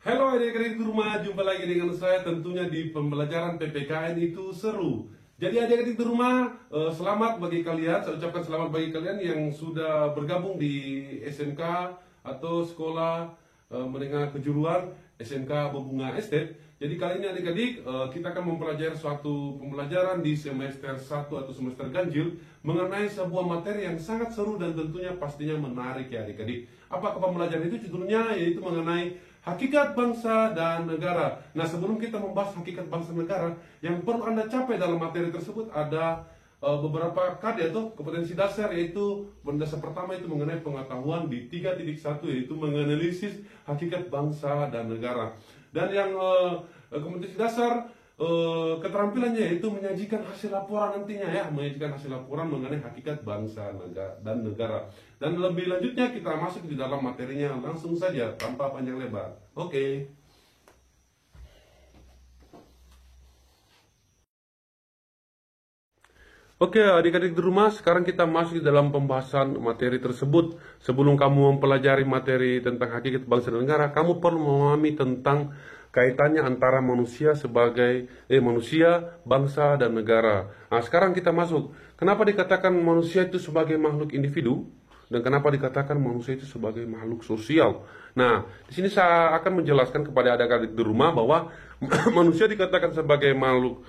Halo adik-adik di rumah, jumpa lagi dengan saya tentunya di pembelajaran PPKN itu seru. Jadi adik-adik di rumah, selamat bagi kalian, saya ucapkan selamat bagi kalian yang sudah bergabung di SMK atau sekolah menengah kejuruan SMK Bebunga Estate. Jadi kali ini adik-adik kita akan mempelajari suatu pembelajaran di semester 1 atau semester ganjil mengenai sebuah materi yang sangat seru dan tentunya pastinya menarik ya adik-adik. Apakah pembelajaran itu? Judulnya yaitu mengenai hakikat bangsa dan negara. Nah, sebelum kita membahas hakikat bangsa dan negara, yang perlu Anda capai dalam materi tersebut ada beberapa KD atau kompetensi dasar, yaitu dasar pertama itu mengenai pengetahuan di 3.1 yaitu menganalisis hakikat bangsa dan negara. Dan yang kompetensi dasar keterampilannya yaitu menyajikan hasil laporan nantinya ya, menyajikan hasil laporan mengenai hakikat bangsa dan negara. Dan lebih lanjutnya kita masuk di dalam materinya langsung saja tanpa panjang lebar. Oke. Oke adik-adik di rumah, sekarang kita masuk di dalam pembahasan materi tersebut. Sebelum kamu mempelajari materi tentang hakikat bangsa dan negara, kamu perlu memahami tentang kaitannya antara manusia sebagai manusia, bangsa, dan negara. Nah, sekarang kita masuk. Kenapa dikatakan manusia itu sebagai makhluk individu? Dan kenapa dikatakan manusia itu sebagai makhluk sosial? Nah, di sini saya akan menjelaskan kepada adik-adik di rumah bahwa manusia dikatakan sebagai makhluk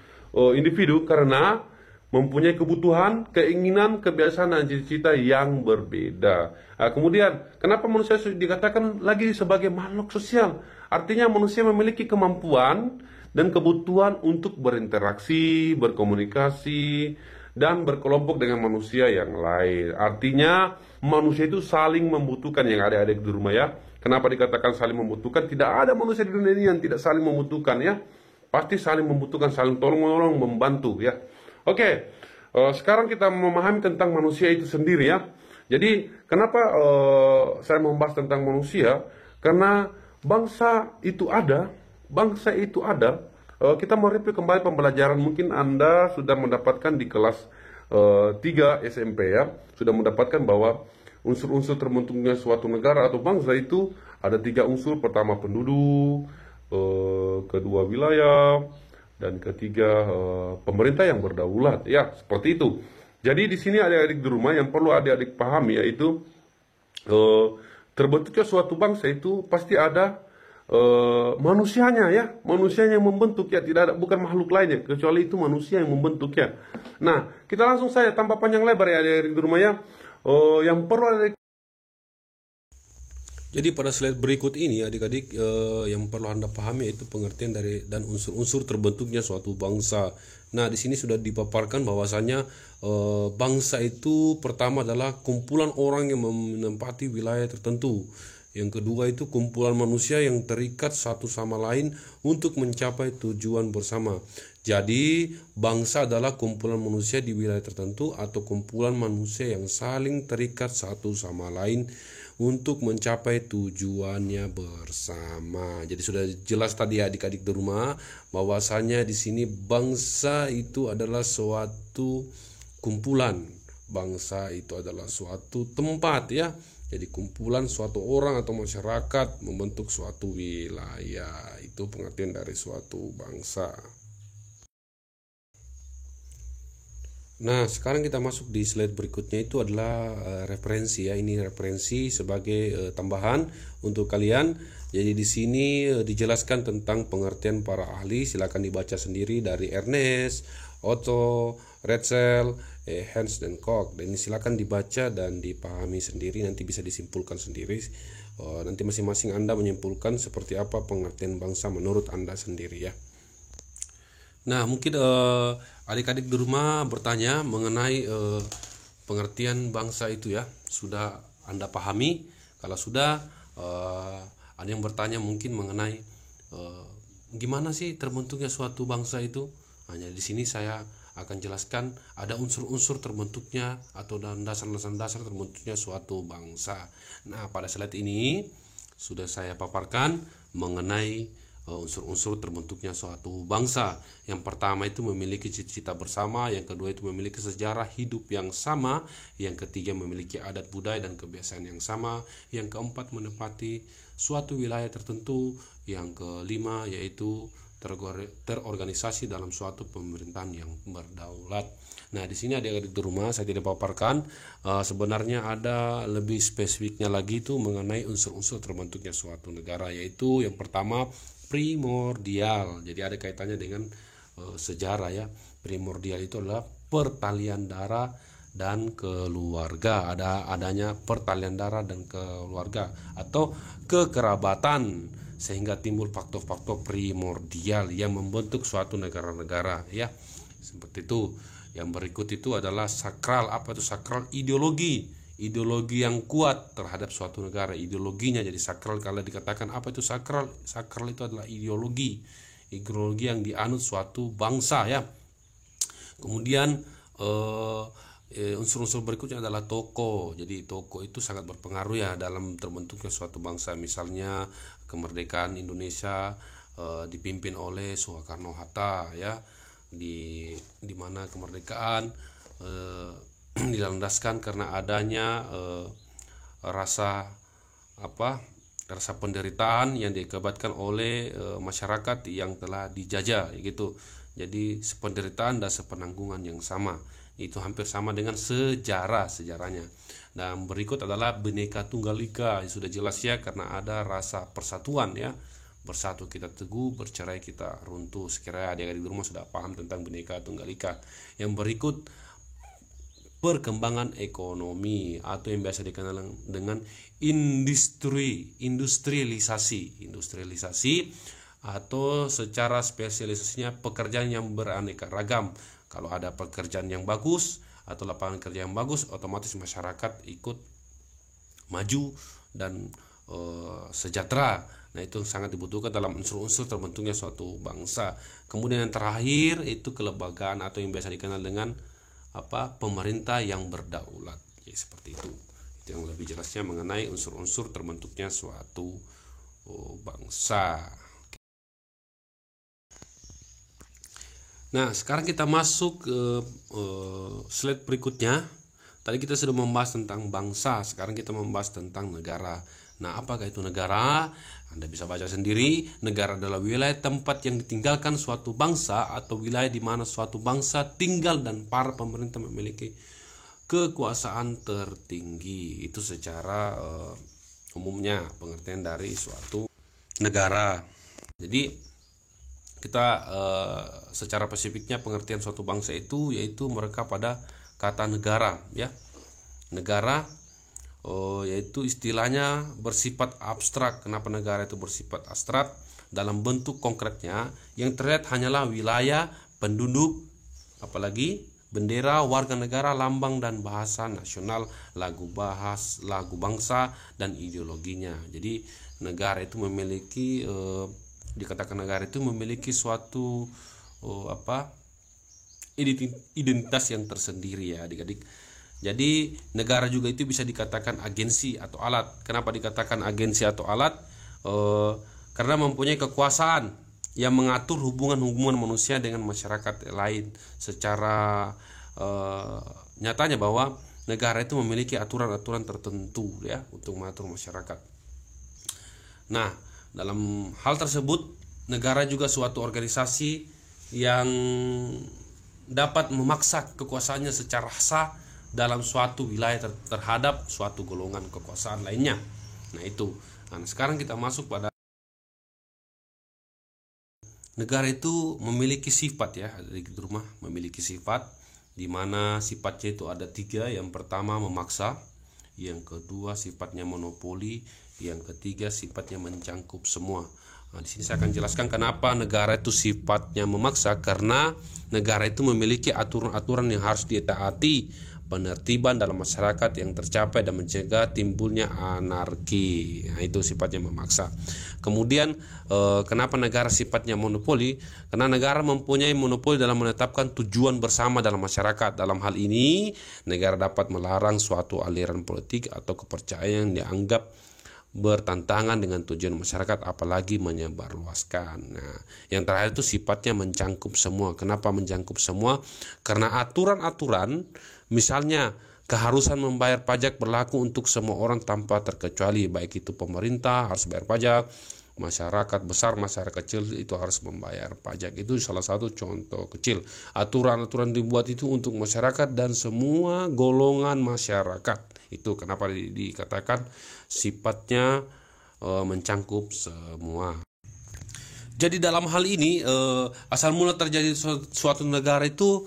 individu karena mempunyai kebutuhan, keinginan, kebiasaan, dan cita-cita yang berbeda. Nah, kemudian, kenapa manusia dikatakan lagi sebagai makhluk sosial? Artinya manusia memiliki kemampuan dan kebutuhan untuk berinteraksi, berkomunikasi, dan berkelompok dengan manusia yang lain. Artinya manusia itu saling membutuhkan, yang adik-adik di rumah ya. Kenapa dikatakan saling membutuhkan? Tidak ada manusia di dunia ini yang tidak saling membutuhkan ya. Pasti saling membutuhkan, saling tolong-menolong, membantu ya. Oke, sekarang kita memahami tentang manusia itu sendiri ya. Jadi kenapa saya membahas tentang manusia? Karena bangsa itu ada. Kita mau repeat kembali pembelajaran, mungkin Anda sudah mendapatkan di kelas 3 SMP ya, sudah mendapatkan bahwa unsur-unsur terbentuknya suatu negara atau bangsa itu ada 3 unsur. Pertama penduduk, kedua wilayah, dan ketiga pemerintah yang berdaulat ya, seperti itu. Jadi di sini adik-adik di rumah yang perlu adik-adik pahami yaitu terbentuknya suatu bangsa itu pasti ada manusianya ya, manusianya yang membentuk ya, tidak ada, bukan makhluk lainnya kecuali itu manusia yang membentuk ya. Nah, kita langsung saja tanpa panjang lebar ya adik-adik di rumah ya. Yang perlu adik. Jadi pada slide berikut ini adik-adik yang perlu Anda pahami yaitu pengertian dari dan unsur-unsur terbentuknya suatu bangsa. Nah, di sini sudah dipaparkan bahwasanya bangsa itu pertama adalah kumpulan orang yang menempati wilayah tertentu. Yang kedua itu kumpulan manusia yang terikat satu sama lain untuk mencapai tujuan bersama. Jadi bangsa adalah kumpulan manusia di wilayah tertentu atau kumpulan manusia yang saling terikat satu sama lain untuk mencapai tujuannya bersama. Jadi sudah jelas tadi adik-adik di rumah bahwasanya di sini bangsa itu adalah suatu kumpulan. Bangsa itu adalah suatu tempat ya. Jadi kumpulan suatu orang atau masyarakat membentuk suatu wilayah. Itu pengertian dari suatu bangsa. Nah, sekarang kita masuk di slide berikutnya, itu adalah referensi ya. Ini referensi sebagai tambahan untuk kalian. Jadi di sini dijelaskan tentang pengertian para ahli. Silakan dibaca sendiri dari Ernest, Otto, Retzel, Hans, dan Koch. Dan ini silakan dibaca dan dipahami sendiri. Nanti bisa disimpulkan sendiri. Nanti masing-masing Anda menyimpulkan seperti apa pengertian bangsa menurut Anda sendiri ya. Nah, mungkin adik-adik di rumah bertanya mengenai pengertian bangsa itu ya. Sudah Anda pahami? Kalau sudah, ada yang bertanya mungkin mengenai gimana sih terbentuknya suatu bangsa itu? Hanya di sini saya akan jelaskan ada unsur-unsur terbentuknya atau dasar-dasar terbentuknya suatu bangsa. Nah, pada slide ini sudah saya paparkan mengenai unsur-unsur terbentuknya suatu bangsa. Yang pertama itu memiliki cita-cita bersama, yang kedua itu memiliki sejarah hidup yang sama, yang ketiga memiliki adat budaya dan kebiasaan yang sama, yang keempat menempati suatu wilayah tertentu, yang kelima yaitu terorganisasi dalam suatu pemerintahan yang berdaulat. Nah, di sini adik-adik di rumah saya tidak paparkan, sebenarnya ada lebih spesifiknya lagi itu mengenai unsur-unsur terbentuknya suatu negara, yaitu yang pertama primordial. Jadi ada kaitannya dengan sejarah ya. Primordial itu adalah pertalian darah dan keluarga. Adanya pertalian darah dan keluarga atau kekerabatan, sehingga timbul faktor-faktor primordial yang membentuk suatu negara-negara ya. Seperti itu. Yang berikut itu adalah sakral. Apa itu sakral? Ideologi yang kuat terhadap suatu negara. Ideologinya jadi sakral. Kalau dikatakan apa itu sakral? Sakral itu adalah ideologi yang dianut suatu bangsa ya. Kemudian unsur-unsur berikutnya adalah tokoh. Jadi tokoh itu sangat berpengaruh ya dalam terbentuknya suatu bangsa. Misalnya kemerdekaan Indonesia dipimpin oleh Soekarno-Hatta ya, di mana kemerdekaan dilandaskan karena adanya rasa penderitaan yang diakibatkan oleh masyarakat yang telah dijajah gitu. Jadi sependeritaan dan sepenanggungan yang sama, itu hampir sama dengan sejarahnya. Dan berikut adalah Bhinneka Tunggal Ika, sudah jelas ya, karena ada rasa persatuan ya. Bersatu kita teguh, bercerai kita runtuh. Sekiranya adik-adik di rumah sudah paham tentang Bhinneka Tunggal Ika. Yang berikut perkembangan ekonomi atau yang biasa dikenal dengan industrialisasi atau secara spesialisasinya pekerjaan yang beraneka ragam. Kalau ada pekerjaan yang bagus atau lapangan kerja yang bagus, otomatis masyarakat ikut maju dan sejahtera. Nah, itu sangat dibutuhkan dalam unsur-unsur terbentuknya suatu bangsa. Kemudian yang terakhir itu kelembagaan atau yang biasa dikenal dengan pemerintah yang berdaulat. Ya, seperti itu. Itu yang lebih jelasnya mengenai unsur-unsur terbentuknya suatu bangsa. Nah, sekarang kita masuk ke slide berikutnya. Tadi kita sudah membahas tentang bangsa, sekarang kita membahas tentang negara. Nah, apakah itu negara? Anda bisa baca sendiri. Negara adalah wilayah tempat yang ditinggalkan suatu bangsa atau wilayah di mana suatu bangsa tinggal dan para pemerintah memiliki kekuasaan tertinggi. Itu secara umumnya pengertian dari suatu negara. Jadi kita secara spesifiknya pengertian suatu bangsa itu yaitu mereka pada kata negara ya. Negara yaitu istilahnya bersifat abstrak. Kenapa negara itu bersifat abstrak? Dalam bentuk konkretnya yang terlihat hanyalah wilayah, penduduk, apalagi bendera, warga negara, lambang dan bahasa nasional, lagu bangsa dan ideologinya. Jadi negara itu memiliki dikatakan negara itu memiliki suatu identitas yang tersendiri ya adik-adik. Jadi negara juga itu bisa dikatakan agensi atau alat. Kenapa dikatakan agensi atau alat? Karena mempunyai kekuasaan yang mengatur hubungan-hubungan manusia dengan masyarakat lain. Secara nyatanya bahwa negara itu memiliki aturan-aturan tertentu ya untuk mengatur masyarakat. Nah, dalam hal tersebut negara juga suatu organisasi yang dapat memaksa kekuasaannya secara sah dalam suatu wilayah terhadap suatu golongan kekuasaan lainnya. Nah, itu. Nah, sekarang kita masuk pada negara itu memiliki sifat ya, di rumah memiliki sifat di mana sifatnya itu ada 3. Yang pertama memaksa, yang kedua sifatnya monopoli, yang ketiga sifatnya mencangkup semua. Nah, di sini saya akan jelaskan kenapa negara itu sifatnya memaksa, karena negara itu memiliki aturan-aturan yang harus ditaati, penertiban dalam masyarakat yang tercapai dan mencegah timbulnya anarki. Nah, itu sifatnya memaksa. Kemudian kenapa negara sifatnya monopoli? Karena negara mempunyai monopoli dalam menetapkan tujuan bersama dalam masyarakat. Dalam hal ini negara dapat melarang suatu aliran politik atau kepercayaan yang dianggap bertentangan dengan tujuan masyarakat, apalagi menyebarluaskan. Nah, yang terakhir itu sifatnya mencangkup semua. Kenapa mencangkup semua? Karena aturan-aturan, misalnya keharusan membayar pajak berlaku untuk semua orang tanpa terkecuali, baik itu pemerintah harus bayar pajak, masyarakat besar, masyarakat kecil itu harus membayar pajak. Itu salah satu contoh kecil. Aturan-aturan dibuat itu untuk masyarakat dan semua golongan masyarakat. Itu kenapa dikatakan sifatnya mencangkup semua. Jadi dalam hal ini asal mula terjadi suatu negara itu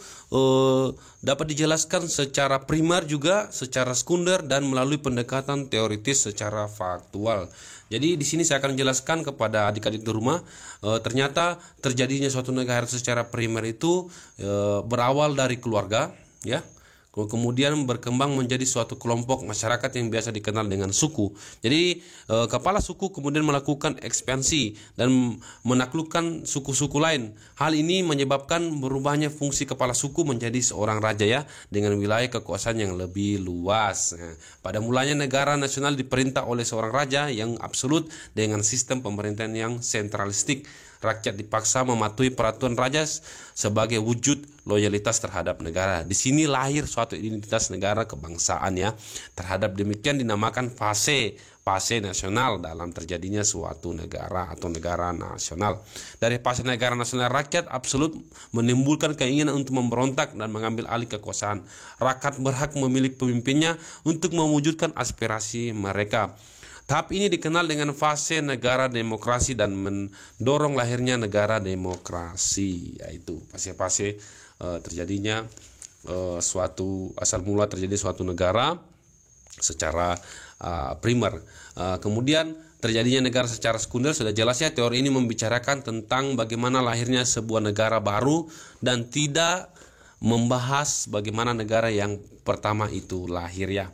dapat dijelaskan secara primer juga, secara sekunder, dan melalui pendekatan teoritis secara faktual. Jadi di sini saya akan jelaskan kepada adik-adik di rumah, ternyata terjadinya suatu negara secara primer itu berawal dari keluarga, ya. Kemudian berkembang menjadi suatu kelompok masyarakat yang biasa dikenal dengan suku. Jadi kepala suku kemudian melakukan ekspansi dan menaklukkan suku-suku lain. Hal ini menyebabkan berubahnya fungsi kepala suku menjadi seorang raja, ya, dengan wilayah kekuasaan yang lebih luas. Nah, pada mulanya negara nasional diperintah oleh seorang raja yang absolut dengan sistem pemerintahan yang sentralistik. Rakyat dipaksa mematuhi peraturan raja sebagai wujud loyalitas terhadap negara. Di sini lahir suatu identitas negara kebangsaan, ya. Terhadap demikian dinamakan fase nasional dalam terjadinya suatu negara atau negara nasional. Dari fase negara nasional, rakyat absolut menimbulkan keinginan untuk memberontak dan mengambil alih kekuasaan. Rakyat berhak memilih pemimpinnya untuk mewujudkan aspirasi mereka. Tahap ini dikenal dengan fase negara demokrasi dan mendorong lahirnya negara demokrasi, yaitu fase-fase terjadinya suatu asal mula terjadi suatu negara secara primer. Kemudian terjadinya negara secara sekunder, sudah jelas, ya, teori ini membicarakan tentang bagaimana lahirnya sebuah negara baru dan tidak membahas bagaimana negara yang pertama itu lahir, ya.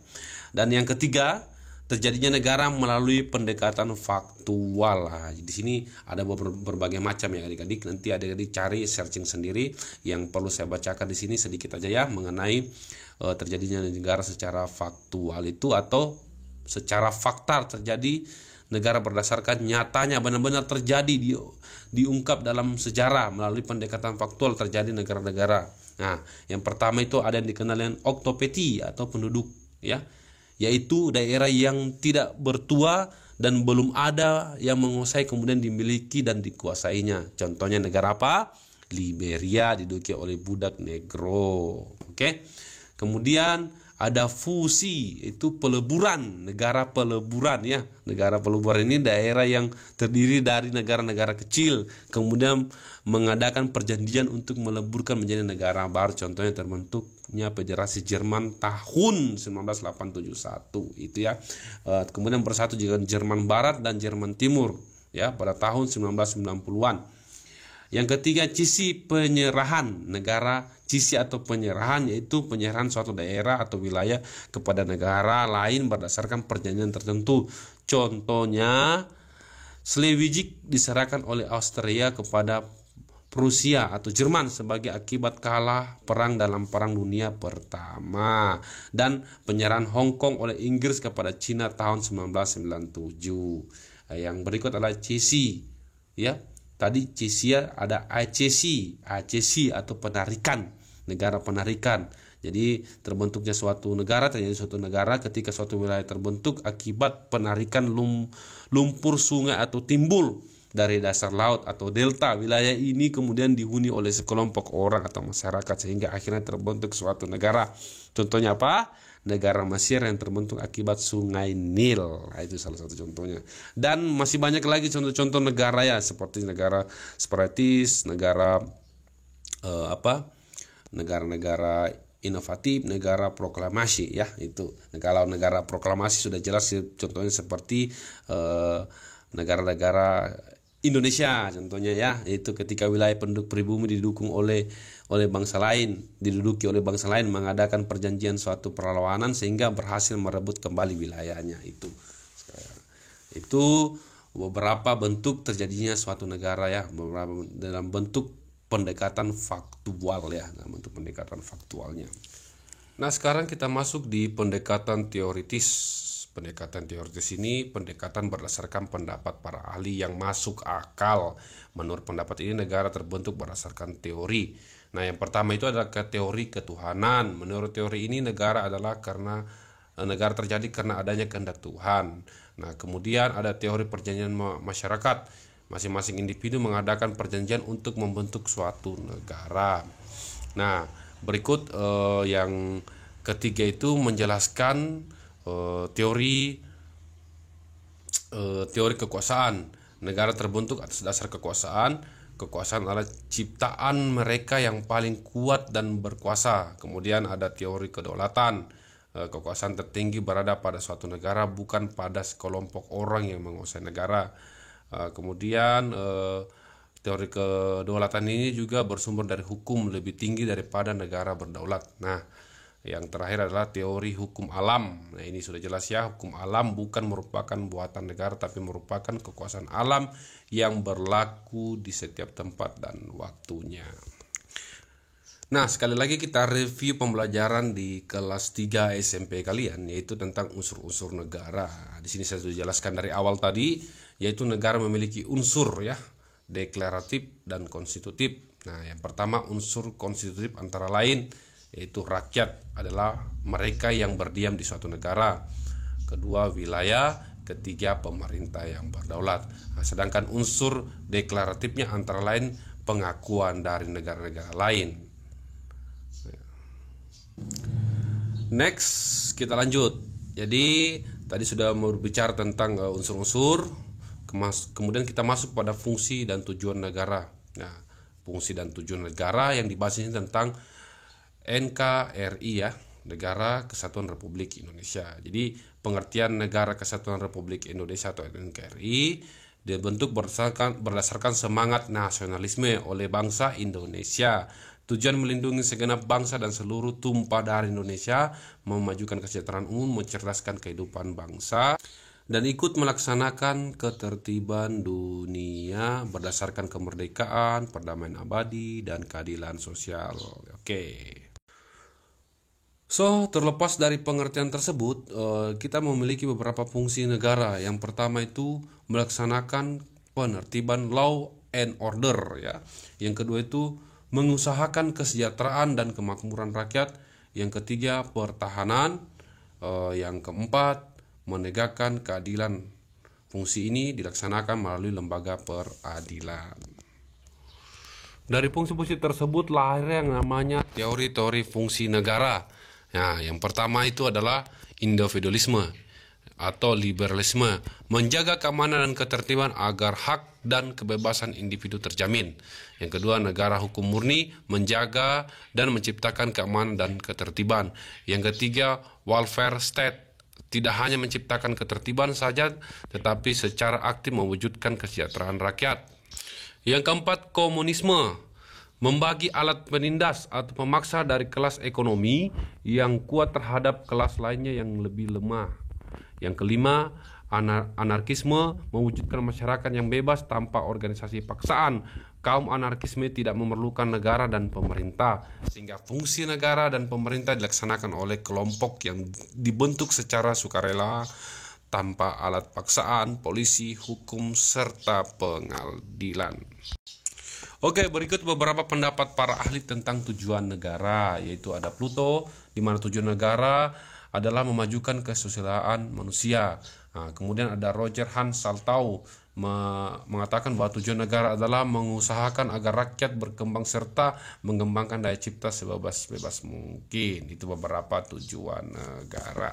Dan yang ketiga, terjadinya negara melalui pendekatan faktual. Nah, di sini ada berbagai macam, ya adik-adik. Nanti adik-adik cari searching sendiri. Yang perlu saya bacakan di sini sedikit aja, ya, mengenai terjadinya negara secara faktual itu, atau secara fakta terjadi negara berdasarkan nyatanya benar-benar terjadi, diungkap dalam sejarah melalui pendekatan faktual terjadi negara-negara. Nah, yang pertama itu ada yang dikenal dengan oktopeti atau penduduk, ya, yaitu daerah yang tidak bertua dan belum ada yang menguasai kemudian dimiliki dan dikuasainya. Contohnya negara apa? Liberia diduduki oleh budak negro. Oke. Kemudian ada fusi, itu peleburan, negara peleburan, ya. Negara peleburan ini daerah yang terdiri dari negara-negara kecil kemudian mengadakan perjanjian untuk meleburkan menjadi negara baru. Contohnya terbentuknya Federasi Jerman tahun 1971 itu, ya. Kemudian bersatu juga Jerman Barat dan Jerman Timur, ya, pada tahun 1990-an. Yang ketiga, cisi penyerahan negara. Cisi atau penyerahan yaitu penyerahan suatu daerah atau wilayah kepada negara lain berdasarkan perjanjian tertentu. Contohnya, Schleswig diserahkan oleh Austria kepada Prusia atau Jerman sebagai akibat kalah perang dalam Perang Dunia Pertama, dan penyerahan Hong Kong oleh Inggris kepada Cina tahun 1997. Yang berikut adalah cisi, ya. Tadi cisia, ada ACC atau penarikan, negara penarikan. Jadi terbentuknya suatu negara, terjadi suatu negara ketika suatu wilayah terbentuk akibat penarikan lumpur sungai atau timbul dari dasar laut atau delta. Wilayah ini kemudian dihuni oleh sekelompok orang atau masyarakat sehingga akhirnya terbentuk suatu negara. Contohnya apa? Negara Mesir yang terbentuk akibat sungai Nil. Nah, itu salah satu contohnya. Dan masih banyak lagi contoh-contoh negara, ya, seperti negara separatis, negara negara-negara inovatif, negara proklamasi, ya. Itu kalau negara proklamasi sudah jelas, contohnya seperti negara-negara Indonesia contohnya, ya, yaitu ketika wilayah penduduk pribumi diduduki oleh bangsa lain mengadakan perjanjian suatu perlawanan sehingga berhasil merebut kembali wilayahnya. Itu beberapa bentuk terjadinya suatu negara, ya, beberapa dalam bentuk pendekatan faktual, ya, dalam bentuk pendekatan faktualnya. Nah, sekarang kita masuk di pendekatan teoritis. Pendekatan teoritis ini pendekatan berdasarkan pendapat para ahli yang masuk akal. Menurut pendapat ini negara terbentuk berdasarkan teori. Nah, yang pertama itu adalah teori ketuhanan. Menurut teori ini negara terjadi karena adanya kehendak Tuhan. Nah, kemudian ada teori perjanjian masyarakat. Masing-masing individu mengadakan perjanjian untuk membentuk suatu negara. Nah, berikut yang ketiga itu menjelaskan teori kekuasaan. Negara terbentuk atas dasar kekuasaan. Kekuasaan adalah ciptaan mereka yang paling kuat dan berkuasa. Kemudian ada teori kedaulatan. Kekuasaan tertinggi berada pada suatu negara, bukan pada sekelompok orang yang menguasai negara. Kemudian teori kedaulatan ini juga bersumber dari hukum lebih tinggi daripada negara berdaulat. Nah, yang terakhir adalah teori hukum alam. Nah, ini sudah jelas ya, hukum alam bukan merupakan buatan negara, tapi merupakan kekuasaan alam yang berlaku di setiap tempat dan waktunya. Nah, sekali lagi kita review pembelajaran di kelas 3 SMP kalian, yaitu tentang unsur-unsur negara. Di sini saya sudah jelaskan dari awal tadi, yaitu negara memiliki unsur ya, deklaratif dan konstitutif. Nah, yang pertama unsur konstitutif antara lain yaitu rakyat adalah mereka yang berdiam di suatu negara. Kedua, wilayah. Ketiga, pemerintah yang berdaulat. Nah, sedangkan unsur deklaratifnya antara lain pengakuan dari negara-negara lain. Next, kita lanjut. Jadi, tadi sudah berbicara tentang unsur-unsur. Kemudian kita masuk pada fungsi dan tujuan negara. Nah, fungsi dan tujuan negara yang dibahas ini tentang NKRI ya, Negara Kesatuan Republik Indonesia. Jadi pengertian Negara Kesatuan Republik Indonesia atau NKRI dibentuk berdasarkan semangat nasionalisme oleh bangsa Indonesia. Tujuan melindungi segenap bangsa dan seluruh tumpah darah Indonesia, memajukan kesejahteraan umum, mencerdaskan kehidupan bangsa, dan ikut melaksanakan ketertiban dunia berdasarkan kemerdekaan, perdamaian abadi, dan keadilan sosial. Oke. So, terlepas dari pengertian tersebut, kita memiliki beberapa fungsi negara. Yang pertama itu melaksanakan penertiban law and order ya. Yang kedua itu mengusahakan kesejahteraan dan kemakmuran rakyat. Yang ketiga, pertahanan. Yang keempat, menegakkan keadilan. Fungsi ini dilaksanakan melalui lembaga peradilan. Dari fungsi-fungsi tersebut lahir yang namanya teori-teori fungsi negara. Nah, yang pertama itu adalah individualisme atau liberalisme, menjaga keamanan dan ketertiban agar hak dan kebebasan individu terjamin. Yang kedua, negara hukum murni, menjaga dan menciptakan keamanan dan ketertiban. Yang ketiga, welfare state, tidak hanya menciptakan ketertiban saja, tetapi secara aktif mewujudkan kesejahteraan rakyat. Yang keempat, komunisme, membagi alat penindas atau pemaksa dari kelas ekonomi yang kuat terhadap kelas lainnya yang lebih lemah. Yang kelima, anarkisme, mewujudkan masyarakat yang bebas tanpa organisasi paksaan. Kaum anarkisme tidak memerlukan negara dan pemerintah, sehingga fungsi negara dan pemerintah dilaksanakan oleh kelompok yang dibentuk secara sukarela tanpa alat paksaan, polisi, hukum, serta pengadilan. Oke, berikut beberapa pendapat para ahli tentang tujuan negara, yaitu ada Pluto, di mana tujuan negara adalah memajukan kesusilaan manusia. Nah, kemudian ada Roger Hans Saltau mengatakan bahwa tujuan negara adalah mengusahakan agar rakyat berkembang serta mengembangkan daya cipta sebebas-bebas mungkin. Itu beberapa tujuan negara.